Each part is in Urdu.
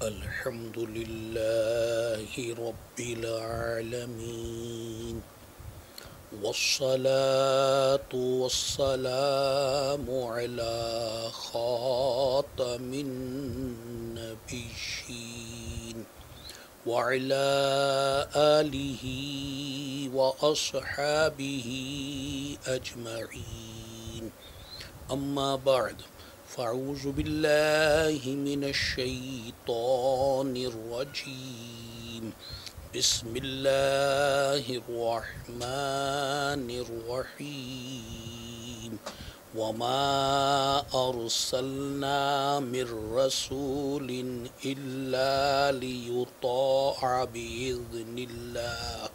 الحمد لله رب العالمين والصلاة والسلام على خاتم النبيين وعلى آله وأصحابه أجمعين أما بعد فأعوذ بالله من الشيطان الرجيم بسم الله الرحمن الرحيم وما أرسلنا من رسول إلا ليطاع بإذن الله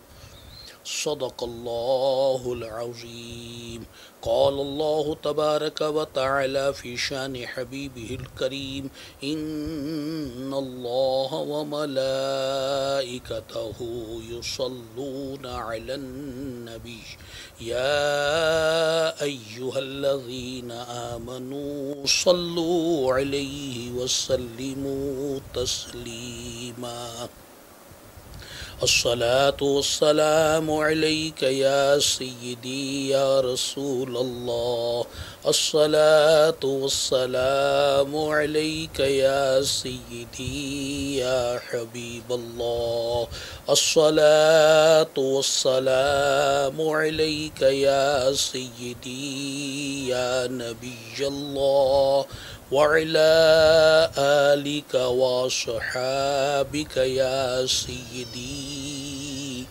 صدق الله العظيم قال الله تبارك وتعالى في شان حبيبه الكريم إن الله وملائكته يصلون على النبي يا أيها الذين آمنوا صلوا عليه وسلموا تسليما الصلاة والسلام عليك يا سيدي يا رسول الله الصلاة والسلام عليك يا سيدي يا حبيب الله الصلاة والسلام عليك يا سيدي يا نبي الله وعلى آلك وصحابك يا سيدي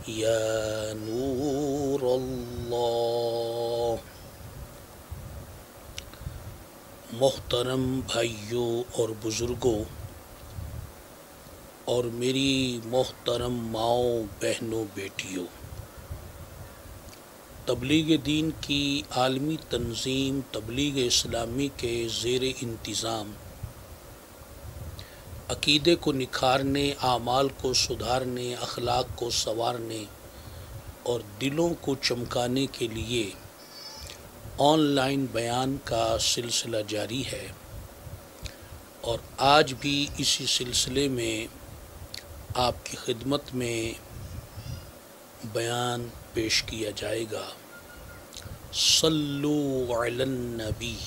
يا نور الله محترم بھائیوں اور بزرگوں اور میری محترم ماؤں بہنوں بیٹیوں، تبلیغ دین کی عالمی تنظیم تبلیغ اسلامی کے زیر انتظام عقیدے کو نکھارنے، اعمال کو سدھارنے، اخلاق کو سنوارنے اور دلوں کو چمکانے کے لیے آن لائن بیان کا سلسلہ جاری ہے، اور آج بھی اسی سلسلے میں آپ کی خدمت میں بیان پیش کیا جائے گا۔ صلو علی النبی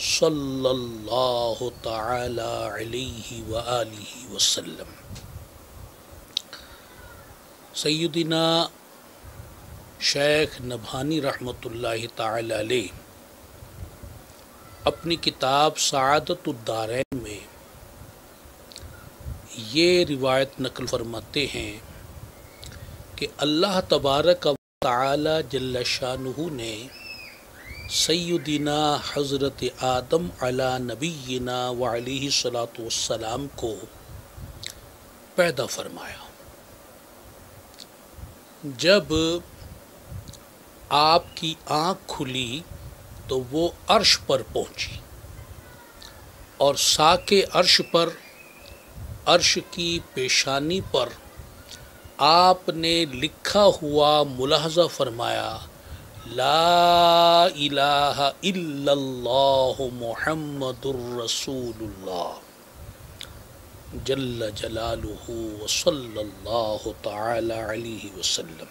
صلی اللہ تعالی علیہ وآلہ وسلم۔ سیدنا شیخ نبھانی رحمۃ اللہ تعالی علیہ اپنی کتاب سعادت الدارین میں یہ روایت نقل فرماتے ہیں کہ اللہ تبارک و تعالی جل شانہ نے سیدنا حضرت آدم علی نبینا وعلیہ الصلاۃ والسلام کو پیدا فرمایا۔ جب آپ کی آنکھ کھلی تو وہ عرش پر پہنچی، اور ساکھ عرش پر، عرش کی پیشانی پر آپ نے لکھا ہوا ملاحظہ فرمایا، لا الہ الا اللہ محمد الرسول اللہ جل جلالہ وصلی اللہ تعالی علیہ وسلم۔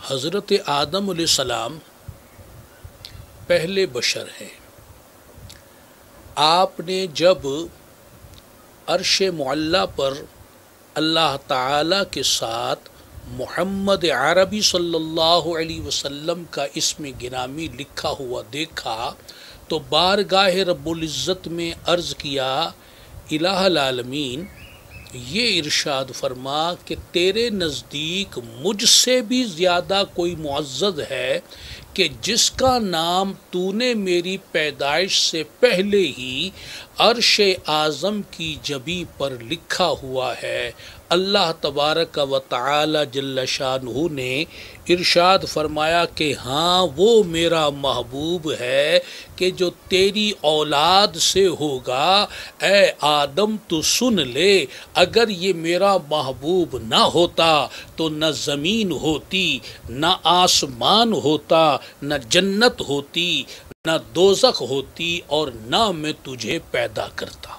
حضرت آدم علیہ السلام پہلے بشر ہیں۔ آپ نے جب عرش معلیٰ پر اللہ تعالیٰ کے ساتھ محمد عربی صلی اللہ علیہ وسلم کا اسم گرامی لکھا ہوا دیکھا تو بارگاہ رب العزت میں عرض کیا، الہ العالمین، یہ ارشاد فرما کہ تیرے نزدیک مجھ سے بھی زیادہ کوئی معزز ہے کہ جس کا نام تو نے میری پیدائش سے پہلے ہی عرش اعظم کی جبی پر لکھا ہوا ہے۔ اللہ تبارک و تعالی جل شانہ نے ارشاد فرمایا کہ ہاں وہ میرا محبوب ہے کہ جو تیری اولاد سے ہوگا۔ اے آدم تو سن لے، اگر یہ میرا محبوب نہ ہوتا تو نہ زمین ہوتی، نہ آسمان ہوتا، نہ جنت ہوتی، نہ دوزخ ہوتی اور نہ میں تجھے پیدا کرتا۔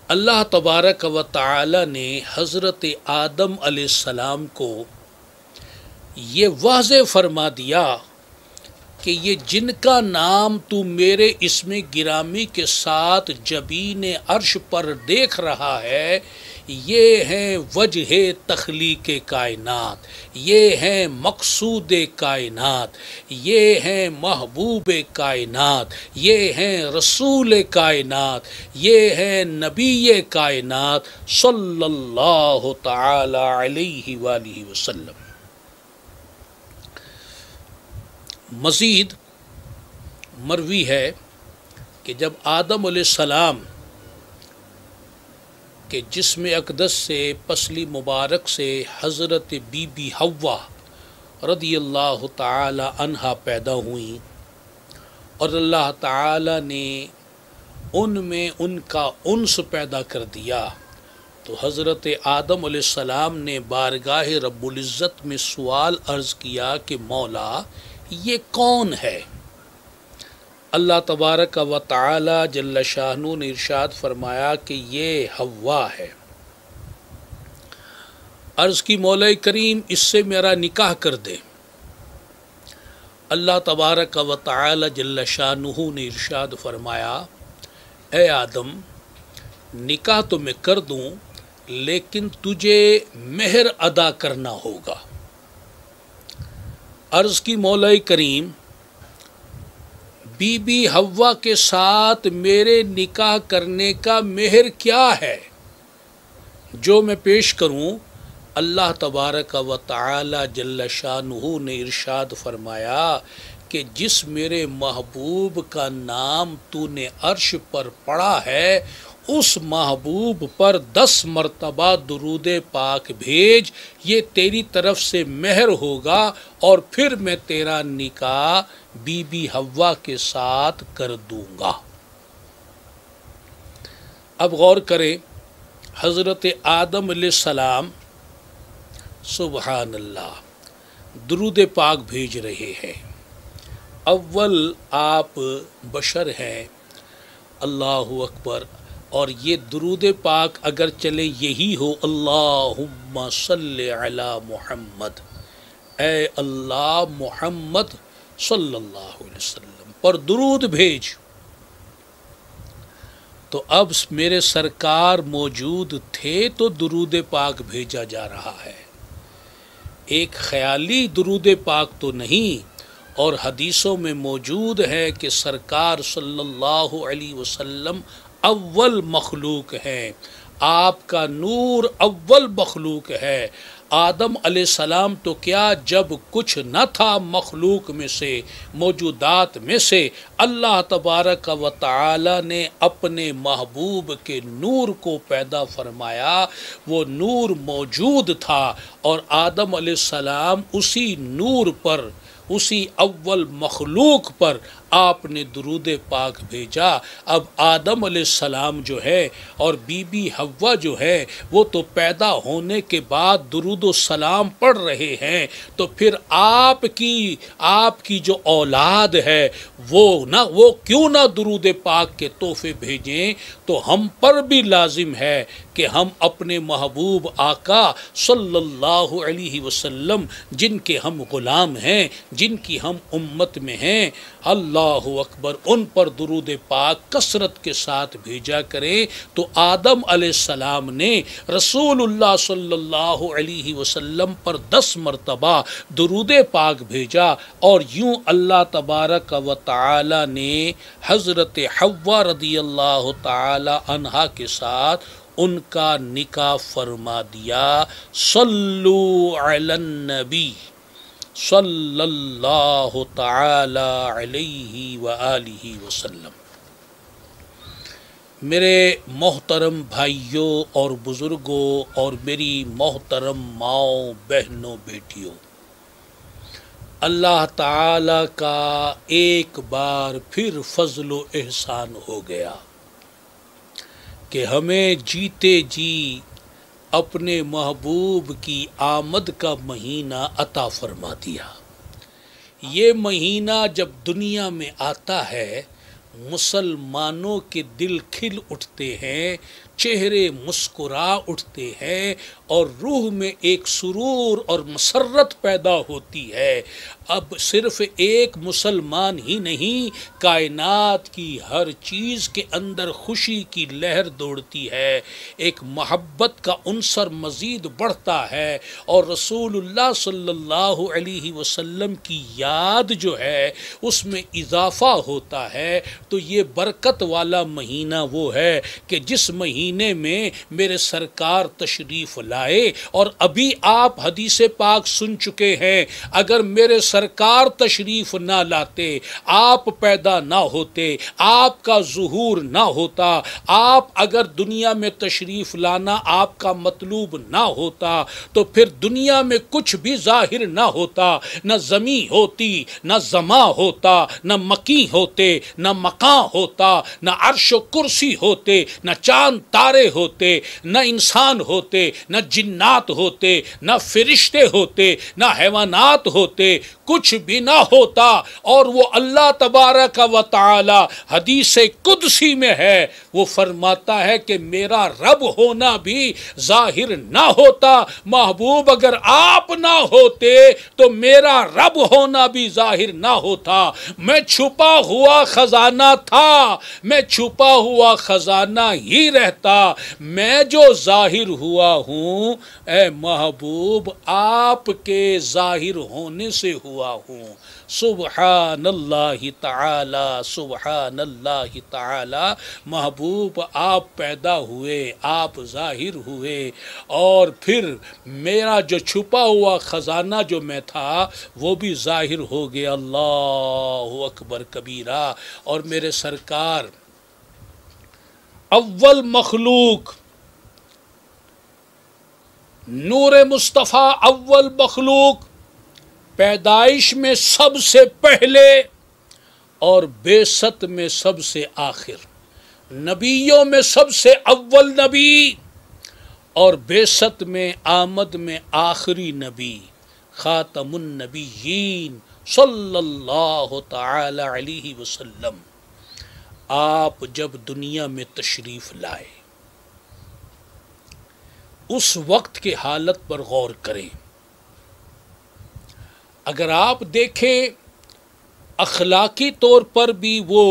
اللہ تبارک و تعالی نے حضرت آدم علیہ السلام کو یہ واضح فرما دیا کہ یہ جن کا نام تو میرے اسم گرامی کے ساتھ جبین عرش پر دیکھ رہا ہے، یہ ہیں وجہ تخلیق کائنات، یہ ہیں مقصود کائنات، یہ ہیں محبوب کائنات، یہ ہیں رسول کائنات، یہ ہیں نبی کائنات صلی اللہ تعالی علیہ وآلہ وسلم۔ مزید مروی ہے کہ جب آدم علیہ السلام کے جسم اقدس سے پسلی مبارک سے حضرت بی بی حوا رضی اللہ تعالی عنہا پیدا ہوئیں اور اللہ تعالی نے ان میں ان کا انس پیدا کر دیا، تو حضرت آدم علیہ السلام نے بارگاہ رب العزت میں سوال عرض کیا کہ مولا یہ کون ہے؟ اللہ تبارک و تعالی جل شانہ نے ارشاد فرمایا کہ یہ حوا ہے۔ عرض کی مولا کریم اس سے میرا نکاح کر دے۔ اللہ تبارک و تعالی جل شانہ نے ارشاد فرمایا اے آدم نکاح تو میں کر دوں لیکن تجھے مہر ادا کرنا ہوگا۔ عرض کی مولا کریم بی بی حوا کے ساتھ میرے نکاح کرنے کا مہر کیا ہے جو میں پیش کروں؟ اللہ تبارک و تعالی جل شانہ نے ارشاد فرمایا کہ جس میرے محبوب کا نام تو نے عرش پر پڑھا ہے اس محبوب پر 10 مرتبہ درود پاک بھیج، یہ تیری طرف سے مہر ہوگا اور پھر میں تیرا نکاح بی بی حوا کے ساتھ کر دوں گا۔ اب غور کریں، حضرت آدم علیہ السلام سبحان اللہ درود پاک بھیج رہے ہیں۔ اول آپ بشر ہیں، اللہ اکبر، اور یہ درود پاک اگر چلے یہی ہو اللہم صلی علی محمد، اے اللہ محمد صلی اللہ علیہ وسلم پر درود بھیج، تو اب میرے سرکار موجود تھے تو درود پاک بھیجا جا رہا ہے، ایک خیالی درود پاک تو نہیں۔ اور حدیثوں میں موجود ہے کہ سرکار صلی اللہ علیہ وسلم اول مخلوق ہیں، آپ کا نور اول مخلوق ہے۔ آدم علیہ السلام تو کیا جب کچھ نہ تھا مخلوق میں سے، موجودات میں سے، اللہ تبارک و تعالی نے اپنے محبوب کے نور کو پیدا فرمایا، وہ نور موجود تھا اور آدم علیہ السلام اسی نور پر، اسی اول مخلوق پر آپ نے درود پاک بھیجا۔ اب آدم علیہ السلام جو ہے اور بی بی حوا جو ہے وہ تو پیدا ہونے کے بعد درود و سلام پڑھ رہے ہیں، تو پھر آپ کی جو اولاد ہے وہ کیوں نہ درود پاک کے تحفے بھیجیں؟ تو ہم پر بھی لازم ہے کہ ہم اپنے محبوب آقا صلی اللہ علیہ وسلم جن کے ہم غلام ہیں، جن کی ہم امت میں ہیں، اللہ اکبر، ان پر درود پاک کثرت کے ساتھ بھیجا کریں۔ تو آدم علیہ السلام نے رسول اللہ صلی اللہ علیہ وسلم پر 10 مرتبہ درود پاک بھیجا، اور یوں اللہ تبارک و تعالی نے حضرت حوا رضی اللہ تعالی عنہا کے ساتھ ان کا نکاح فرما دیا۔ صلو علی النبی صلی اللہ تعالی علیہ وآلہ وسلم۔ میرے محترم بھائیوں اور بزرگوں اور میری محترم ماؤں، بہنوں، بیٹیوں، اللہ تعالی کا ایک بار پھر فضل و احسان ہو گیا کہ ہمیں جیتے جی اپنے محبوب کی آمد کا مہینہ عطا فرما دیا۔ یہ مہینہ جب دنیا میں آتا ہے مسلمانوں کے دل کھل اٹھتے ہیں، چہرے مسکرا اٹھتے ہیں، اور روح میں ایک سرور اور مسرت پیدا ہوتی ہے۔ اب صرف ایک مسلمان ہی نہیں، کائنات کی ہر چیز کے اندر خوشی کی لہر دوڑتی ہے، ایک محبت کا عنصر مزید بڑھتا ہے، اور رسول اللہ صلی اللہ علیہ وسلم کی یاد جو ہے اس میں اضافہ ہوتا ہے۔ تو یہ برکت والا مہینہ وہ ہے کہ جس مہینے میں میرے سرکار تشریف لائے، اور ابھی آپ حدیث پاک سن چکے ہیں، اگر میرے سرکار تشریف نہ لاتے، آپ پیدا نہ ہوتے، آپ کا ظہور نہ ہوتا، آپ اگر دنیا میں تشریف لانا آپ کا مطلوب نہ ہوتا، تو پھر دنیا میں کچھ بھی ظاہر نہ ہوتا، نہ زمین ہوتی، نہ زماں ہوتا، نہ مکی ہوتے، نہ مکان ہوتا، نہ عرش و کرسی ہوتے، نہ چاند تارے ہوتے، نہ انسان ہوتے، نہ جنات ہوتے، نہ فرشتے ہوتے، نہ حیوانات ہوتے، کچھ بھی نہ ہوتا۔ اور وہ اللہ تبارک و تعالی حدیث قدسی میں ہے، وہ فرماتا ہے کہ میرا رب ہونا بھی ظاہر نہ ہوتا، محبوب اگر آپ نہ ہوتے تو میرا رب ہونا بھی ظاہر نہ ہوتا۔ میں چھپا ہوا خزانہ تھا، میں چھپا ہوا خزانہ ہی رہتا، میں جو ظاہر ہوا ہوں اے محبوب آپ کے ظاہر ہونے سے ہوا ہوں۔ سبحان اللہ تعالی، سبحان اللہ تعالی۔ محبوب آپ پیدا ہوئے، آپ ظاہر ہوئے، اور پھر میرا جو چھپا ہوا خزانہ جو میں تھا وہ بھی ظاہر ہو گیا۔ اللہ اکبر کبیرہ۔ اور میرے سرکار اول مخلوق، نور مصطفیٰ اول مخلوق، پیدائش میں سب سے پہلے اور بعثت میں سب سے آخر، نبیوں میں سب سے اول نبی اور بعثت میں آمد میں آخری نبی، خاتم النبیین صلی اللہ تعالی علیہ وسلم۔ آپ جب دنیا میں تشریف لائے اس وقت کے حالت پر غور کریں۔ اگر آپ دیکھیں اخلاقی طور پر بھی وہ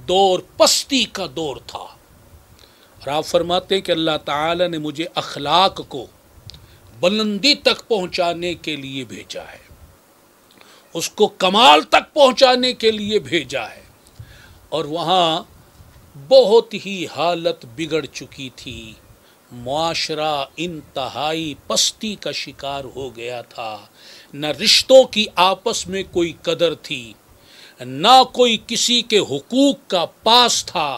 دور پستی کا دور تھا، اور آپ فرماتے ہیں کہ اللہ تعالی نے مجھے اخلاق کو بلندی تک پہنچانے کے لیے بھیجا ہے، اس کو کمال تک پہنچانے کے لیے بھیجا ہے، اور وہاں بہت ہی حالت بگڑ چکی تھی، معاشرہ انتہائی پستی کا شکار ہو گیا تھا، نہ رشتوں کی آپس میں کوئی قدر تھی، نہ کوئی کسی کے حقوق کا پاس تھا،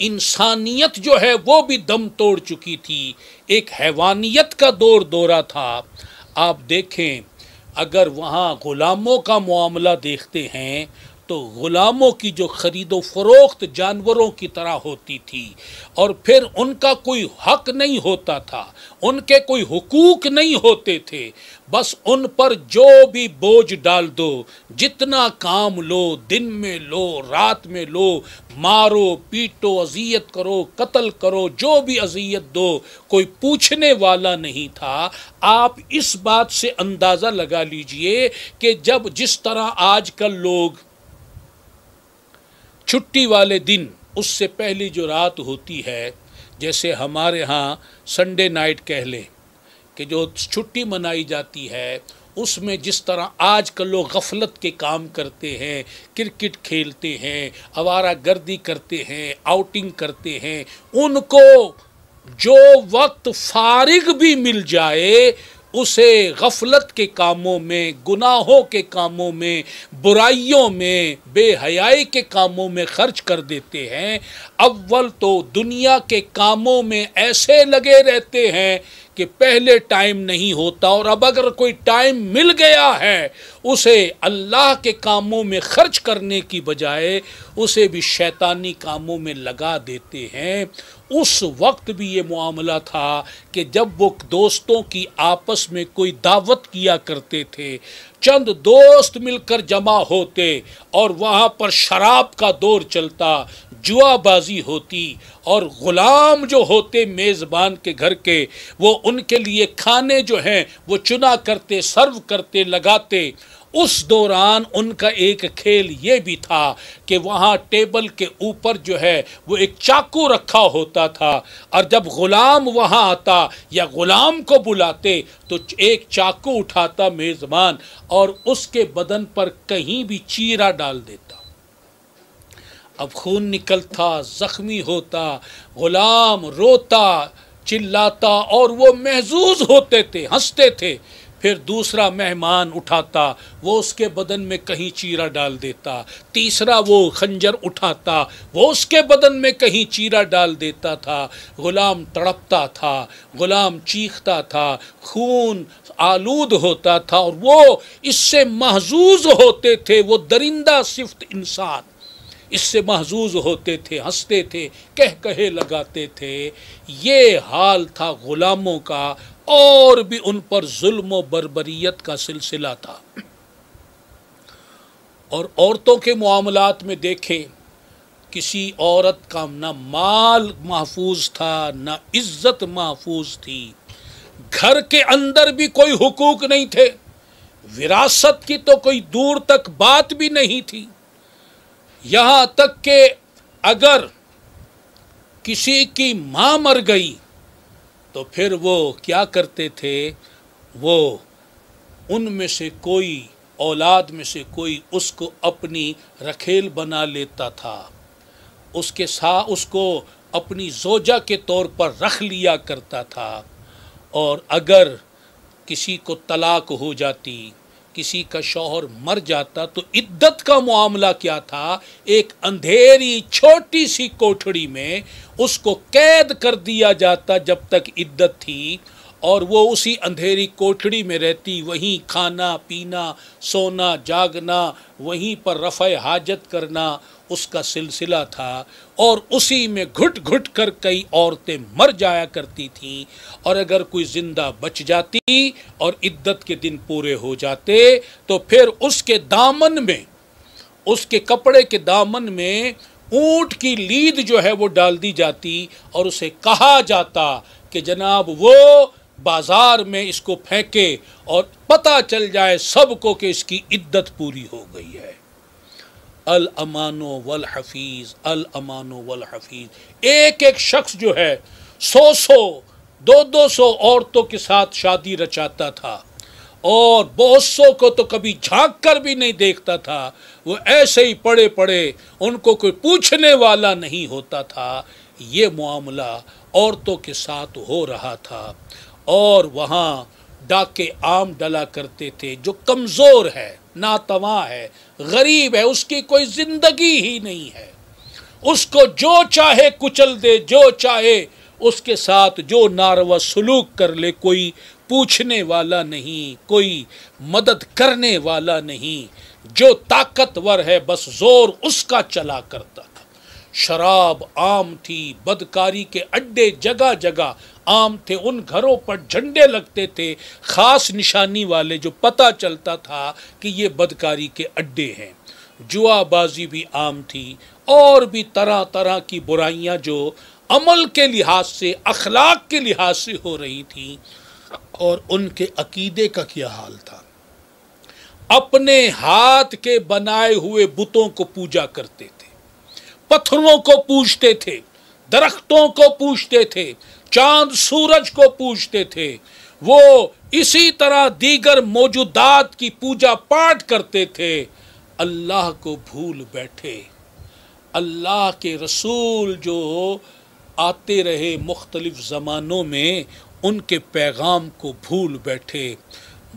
انسانیت جو ہے وہ بھی دم توڑ چکی تھی، ایک حیوانیت کا دورہ تھا۔ آپ دیکھیں اگر وہاں غلاموں کا معاملہ دیکھتے ہیں تو غلاموں کی جو خرید و فروخت جانوروں کی طرح ہوتی تھی، اور پھر ان کا کوئی حق نہیں ہوتا تھا، ان کے کوئی حقوق نہیں ہوتے تھے، بس ان پر جو بھی بوجھ ڈال دو، جتنا کام لو، دن میں لو، رات میں لو، مارو پیٹو، اذیت کرو، قتل کرو، جو بھی اذیت دو، کوئی پوچھنے والا نہیں تھا۔ آپ اس بات سے اندازہ لگا لیجئے کہ جب جس طرح آج کل لوگ چھٹی والے دن، اس سے پہلی جو رات ہوتی ہے، جیسے ہمارے ہاں سنڈے نائٹ کہہ لیں کہ جو چھٹی منائی جاتی ہے، اس میں جس طرح آج کل لوگ غفلت کے کام کرتے ہیں، کرکٹ کھیلتے ہیں، آوارہ گردی کرتے ہیں، آؤٹنگ کرتے ہیں، ان کو جو وقت فارغ بھی مل جائے اسے غفلت کے کاموں میں، گناہوں کے کاموں میں، برائیوں میں، بے حیائی کے کاموں میں خرچ کر دیتے ہیں۔ اول تو دنیا کے کاموں میں ایسے لگے رہتے ہیں کہ پہلے ٹائم نہیں ہوتا، اور اب اگر کوئی ٹائم مل گیا ہے اسے اللہ کے کاموں میں خرچ کرنے کی بجائے اسے بھی شیطانی کاموں میں لگا دیتے ہیں۔ اس وقت بھی یہ معاملہ تھا کہ جب وہ دوستوں کی آپس میں کوئی دعوت کیا کرتے تھے چند دوست مل کر جمع ہوتے اور وہاں پر شراب کا دور چلتا، جوا بازی ہوتی، اور غلام جو ہوتے میزبان کے گھر کے، وہ ان کے لیے کھانے جو ہیں وہ چنا کرتے، سرو کرتے، لگاتے۔ اس دوران ان کا ایک کھیل یہ بھی تھا کہ وہاں ٹیبل کے اوپر جو ہے وہ ایک چاقو رکھا ہوتا تھا، اور جب غلام وہاں آتا یا غلام کو بلاتے تو ایک چاقو اٹھاتا میزبان اور اس کے بدن پر کہیں بھی چیرا ڈال دیتا۔ اب خون نکلتا، زخمی ہوتا، غلام روتا، چلاتا، اور وہ محظوظ ہوتے تھے، ہنستے تھے۔ پھر دوسرا مہمان اٹھاتا، وہ اس کے بدن میں کہیں چیرا ڈال دیتا، تیسرا وہ خنجر اٹھاتا، وہ اس کے بدن میں کہیں چیرا ڈال دیتا تھا۔ غلام تڑپتا تھا، غلام چیختا تھا، خون آلود ہوتا تھا، اور وہ اس سے محظوظ ہوتے تھے۔ وہ درندہ صفت انسان اس سے محظوظ ہوتے تھے، ہنستے تھے، کہے لگاتے تھے۔ یہ حال تھا غلاموں کا، اور بھی ان پر ظلم و بربریت کا سلسلہ تھا۔ اور عورتوں کے معاملات میں دیکھیں، کسی عورت کا نہ مال محفوظ تھا، نہ عزت محفوظ تھی، گھر کے اندر بھی کوئی حقوق نہیں تھے، وراثت کی تو کوئی دور تک بات بھی نہیں تھی۔ یہاں تک کہ اگر کسی کی ماں مر گئی تو پھر وہ کیا کرتے تھے، وہ ان میں سے کوئی، اولاد میں سے کوئی اس کو اپنی رکھیل بنا لیتا تھا، اس کے ساتھ اس کو اپنی زوجہ کے طور پر رکھ لیا کرتا تھا۔ اور اگر کسی کو طلاق ہو جاتی، کسی کا شوہر مر جاتا، تو عدت کا معاملہ کیا تھا، ایک اندھیری چھوٹی سی کوٹھڑی میں اس کو قید کر دیا جاتا جب تک عدت تھی، اور وہ اسی اندھیری کوٹھڑی میں رہتی، وہیں کھانا پینا، سونا جاگنا، وہیں پر رفع حاجت کرنا اس کا سلسلہ تھا، اور اسی میں گھٹ گھٹ کر کئی عورتیں مر جایا کرتی تھیں، اور اگر کوئی زندہ بچ جاتی اور عدت کے دن پورے ہو جاتے تو پھر اس کے دامن میں، اس کے کپڑے کے دامن میں اونٹ کی لید جو ہے وہ ڈال دی جاتی، اور اسے کہا جاتا کہ جناب وہ بازار میں اس کو پھینکے اور پتہ چل جائے سب کو کہ اس کی عدت پوری ہو گئی ہے۔ الامان والحفیظ، الامان والحفیظ۔ ایک ایک شخص جو ہے 100 عورتوں کے ساتھ شادی رچاتا تھا، اور بہت سو کو تو کبھی جھانک کر بھی نہیں دیکھتا تھا، وہ ایسے ہی پڑے پڑے، ان کو کوئی پوچھنے والا نہیں ہوتا تھا۔ یہ معاملہ عورتوں کے ساتھ ہو رہا تھا، اور وہاں ڈاکے عام ڈلا کرتے تھے۔ جو کمزور ہے، ناتواں ہے، غریب ہے، اس کی کوئی زندگی ہی نہیں ہے، اس کو جو چاہے کچل دے، جو چاہے اس کے ساتھ جو ناروا سلوک کر لے، کوئی پوچھنے والا نہیں، کوئی مدد کرنے والا نہیں۔ جو طاقتور ہے بس زور اس کا چلا کرتا تھا۔ شراب عام تھی، بدکاری کے اڈے جگہ جگہ عام تھے، ان گھروں پر جھنڈے لگتے تھے خاص نشانی والے، جو پتہ چلتا تھا کہ یہ بدکاری کے اڈے ہیں۔ جوا بازی بھی عام تھی، اور بھی طرح طرح کی برائیاں جو عمل کے لحاظ سے، اخلاق کے لحاظ سے ہو رہی تھیں۔ اور ان کے عقیدے کا کیا حال تھا، اپنے ہاتھ کے بنائے ہوئے بتوں کو پوجا کرتے تھے، پتھروں کو پوجتے تھے، درختوں کو پوجتے تھے، چاند سورج کو پوجتے تھے، وہ اسی طرح دیگر موجودات کی پوجا پاٹ کرتے تھے۔ اللہ کو بھول بیٹھے، اللہ کے رسول جو آتے رہے مختلف زمانوں میں، ان کے پیغام کو بھول بیٹھے۔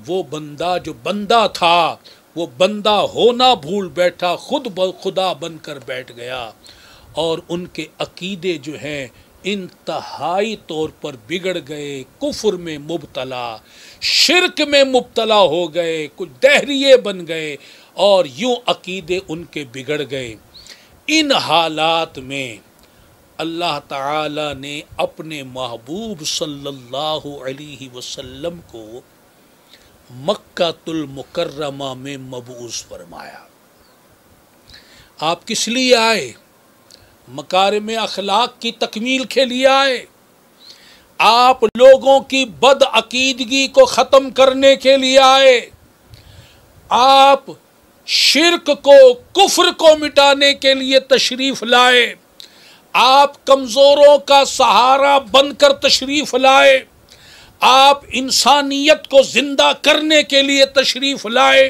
وہ بندہ جو بندہ تھا، وہ بندہ ہونا بھول بیٹھا، خود خدا بن کر بیٹھ گیا، اور ان کے عقیدے جو ہیں انتہائی طور پر بگڑ گئے، کفر میں مبتلا، شرک میں مبتلا ہو گئے، کچھ دہریے بن گئے، اور یوں عقیدے ان کے بگڑ گئے۔ ان حالات میں اللہ تعالی نے اپنے محبوب صلی اللہ علیہ وسلم کو مکۃ المکرمہ میں مبعوث فرمایا۔ آپ کس لیے آئے؟ مکارم اخلاق کی تکمیل کے لیے آئے۔ آپ لوگوں کی بد عقیدگی کو ختم کرنے کے لیے آئے۔ آپ شرک کو، کفر کو مٹانے کے لیے تشریف لائے۔ آپ کمزوروں کا سہارا بن کر تشریف لائے۔ آپ انسانیت کو زندہ کرنے کے لیے تشریف لائے۔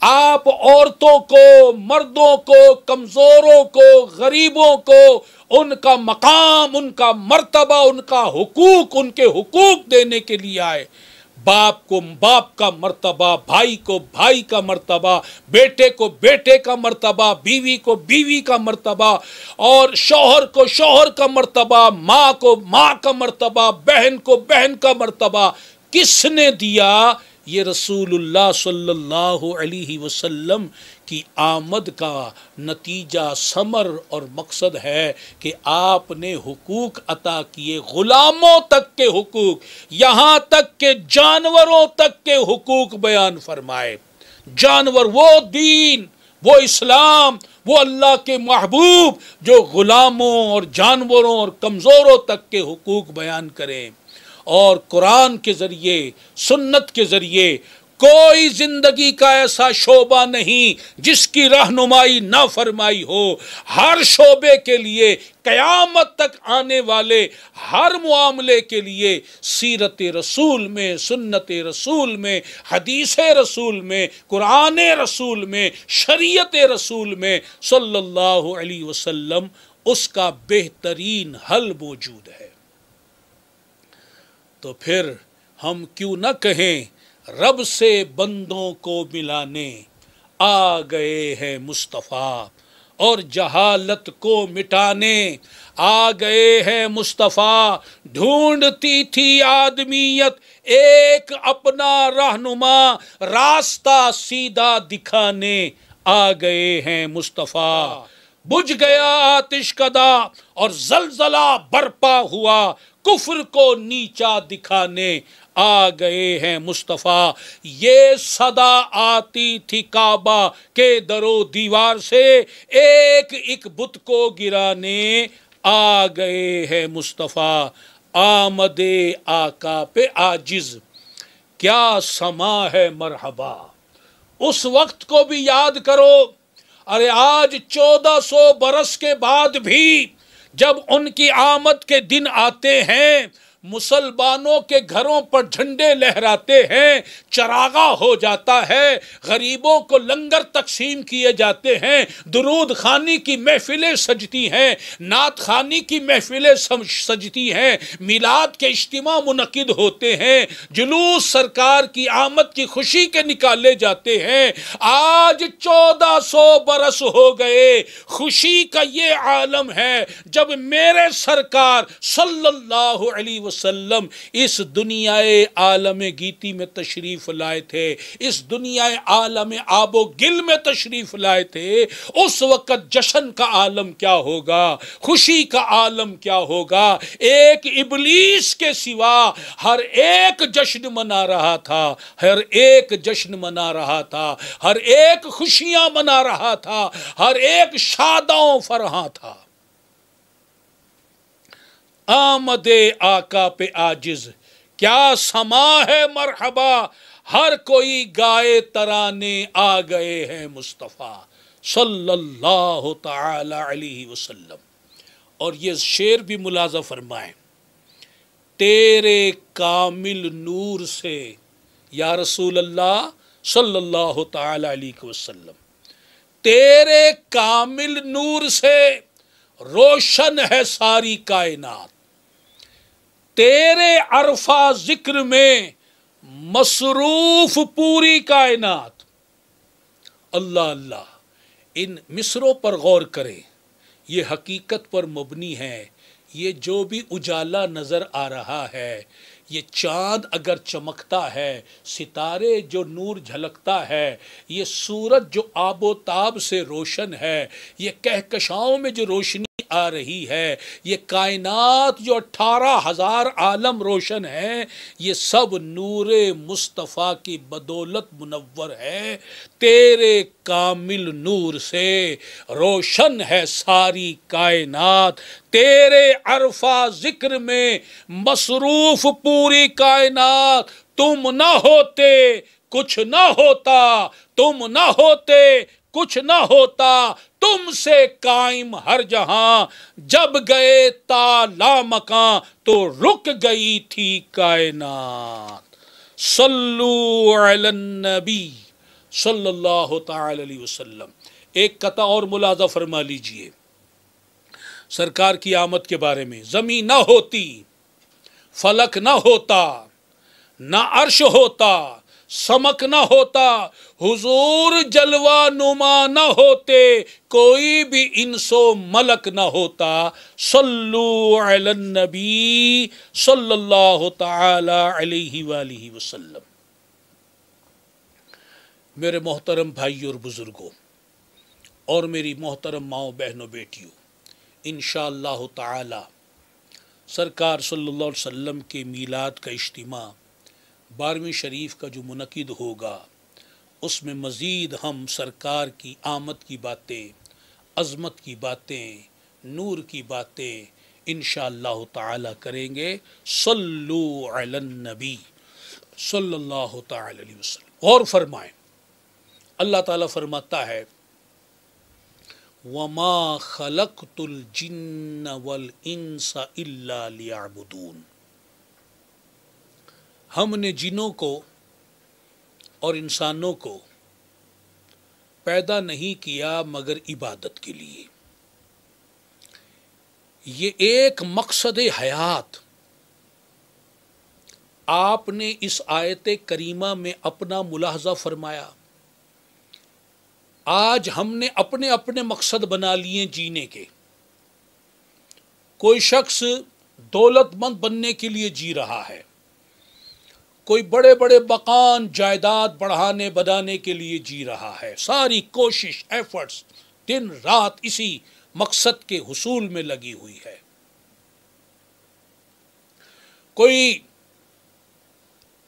آپ عورتوں کو، مردوں کو، کمزوروں کو، غریبوں کو ان کا مقام، ان کا مرتبہ، ان کا حقوق، ان کے حقوق دینے کے لیے آئے۔ باپ کو باپ کا مرتبہ، بھائی کو بھائی کا مرتبہ، بیٹے کو بیٹے کا مرتبہ، بیوی کو بیوی کا مرتبہ، اور شوہر کو شوہر کا مرتبہ، ماں کو ماں کا مرتبہ، بہن کو بہن کا مرتبہ کس نے دیا؟ یہ رسول اللہ صلی اللہ علیہ وسلم کی آمد کا نتیجہ، ثمر اور مقصد ہے کہ آپ نے حقوق عطا کیے، غلاموں تک کے حقوق، یہاں تک کہ جانوروں تک کے حقوق بیان فرمائے۔ جانور، وہ دین، وہ اسلام، وہ اللہ کے محبوب جو غلاموں اور جانوروں اور کمزوروں تک کے حقوق بیان کریں۔ اور قرآن کے ذریعے، سنت کے ذریعے کوئی زندگی کا ایسا شعبہ نہیں جس کی رہنمائی نہ فرمائی ہو۔ ہر شعبے کے لیے، قیامت تک آنے والے ہر معاملے کے لیے سیرت رسول میں، سنت رسول میں، حدیث رسول میں، قرآن رسول میں، شریعت رسول میں صلی اللہ علیہ وسلم اس کا بہترین حل موجود ہے۔ تو پھر ہم کیوں نہ کہیں رب سے بندوں کو ملانے آ گئے ہیں مصطفیٰ، اور جہالت کو مٹانے آ گئے ہیں مصطفیٰ۔ ڈھونڈتی تھی آدمیت ایک اپنا رہنما، راستہ سیدھا دکھانے آ گئے ہیں مصطفیٰ۔ بجھ گیا آتش کدا اور زلزلہ برپا ہوا، کفر کو نیچا دکھانے آ گئے ہیں مصطفیٰ۔ یہ صدا آتی تھی کعبہ کے در و دیوار سے، ایک ایک بت کو گرانے آ گئے ہیں مصطفیٰ۔ آمد آقا پہ عاجز کیا سما ہے مرحبا، اس وقت کو بھی یاد کرو۔ ارے آج 1400 برس کے بعد بھی جب ان کی آمد کے دن آتے ہیں، مسلمانوں کے گھروں پر جھنڈے لہراتے ہیں، چراغاں ہو جاتا ہے، غریبوں کو لنگر تقسیم کیے جاتے ہیں، درود خوانی کی محفلیں سجتی ہیں، نعت خوانی کی محفلیں سجتی ہیں، میلاد کے اجتماع منعقد ہوتے ہیں، جلوس سرکار کی آمد کی خوشی کے نکالے جاتے ہیں۔ آج 1400 برس ہو گئے، خوشی کا یہ عالم ہے جب میرے سرکار صلی اللہ علیہ وسلم اس دنیا عالم گیتی میں تشریف لائے تھے، اس دنیا عالم آب و گل میں تشریف لائے تھے۔ اس وقت جشن کا عالم کیا ہوگا، خوشی کا عالم کیا ہوگا۔ ایک ابلیس کے سوا ہر ایک جشن منا رہا تھا، ہر ایک جشن منا رہا تھا، ہر ایک خوشیاں منا رہا تھا، ہر ایک شاداں فرحاں تھا۔ آمد آقا پہ عاجز کیا سما ہے مرحبا، ہر کوئی گائے ترانے آ گئے ہیں مصطفیٰ صلی اللہ تعالی علیہ وسلم۔ اور یہ شعر بھی ملاحظہ فرمائیں، تیرے کامل نور سے یا رسول اللہ صلی اللہ تعالی علیہ وسلم، تیرے کامل نور سے روشن ہے ساری کائنات، تیرے عرفہ ذکر میں مصروف پوری کائنات۔ اللہ اللہ، ان مصروں پر غور کریں، یہ حقیقت پر مبنی ہے۔ یہ جو بھی اجالا نظر آ رہا ہے، یہ چاند اگر چمکتا ہے، ستارے جو نور جھلکتا ہے، یہ سورج جو آب و تاب سے روشن ہے، یہ کہکشاؤں میں جو روشنی آ رہی ہے. یہ کائنات جو 18,000 عالم روشن ہے یہ سب نور مصطفیٰ کی بدولت منور ہے. تیرے کامل نور سے روشن ہے ساری کائنات. تیرے عرفہ ذکر میں مصروف پوری کائنات. تم نہ ہوتے کچھ نہ ہوتا، تم نہ ہوتے کچھ نہ ہوتا، تم سے قائم ہر جہاں. جب گئے تا لامکاں تو رک گئی تھی کائنات. صلو علی النبی صلی اللہ تعالی علیہ وسلم. ایک قطع اور ملاحظہ فرما لیجئے سرکار کی آمد کے بارے میں. زمین نہ ہوتی، فلک نہ ہوتا، نہ عرش ہوتا، سمک نہ ہوتا، حضور جلوہ نما نہ ہوتے، کوئی بھی انس و ملک نہ ہوتا. صلو علی النبی صلی اللہ تعالی علیہ وآلہ وسلم. میرے محترم بھائی اور بزرگوں اور میری محترم ماؤں بہنوں بیٹیوں، انشاءاللہ تعالی سرکار صلی اللہ علیہ وسلم کے میلاد کا اجتماع 12ویں شریف کا جو منعقد ہوگا اس میں مزید ہم سرکار کی آمد کی باتیں، عظمت کی باتیں، نور کی باتیں انشاءاللہ تعالی کریں گے. صلو علی النبی صلی اللہ تعالی علیہ وسلم. غور فرمائیں، اللہ تعالیٰ فرماتا ہے وَمَا خَلَقْتُ الْجِنَّ وَالْإِنسَ إِلَّا لِيَعْبُدُونَ. ہم نے جنوں کو اور انسانوں کو پیدا نہیں کیا مگر عبادت کے لیے. یہ ایک مقصد حیات آپ نے اس آیت کریمہ میں اپنا ملاحظہ فرمایا. آج ہم نے اپنے اپنے مقصد بنا لیے جینے کے. کوئی شخص دولت مند بننے کے لیے جی رہا ہے، کوئی بڑے بڑے مکان جائیداد بڑھانے بنانے کے لیے جی رہا ہے. ساری کوشش ایفرٹس دن رات اسی مقصد کے حصول میں لگی ہوئی ہے. کوئی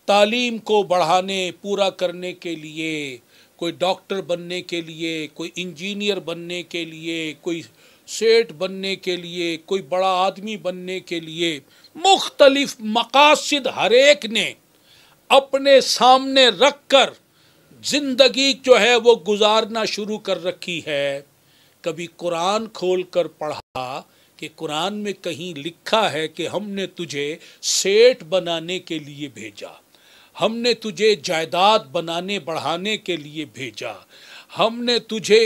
تعلیم کو بڑھانے پورا کرنے کے لیے، کوئی ڈاکٹر بننے کے لیے، کوئی انجینئر بننے کے لیے، کوئی سیٹ بننے کے لیے، کوئی بڑا آدمی بننے کے لیے، مختلف مقاصد ہر ایک نے اپنے سامنے رکھ کر زندگی جو ہے وہ گزارنا شروع کر رکھی ہے. کبھی قرآن کھول کر پڑھا کہ قرآن میں کہیں لکھا ہے کہ ہم نے تجھے سیٹ بنانے کے لیے بھیجا، ہم نے تجھے جائیداد بنانے بڑھانے کے لیے بھیجا، ہم نے تجھے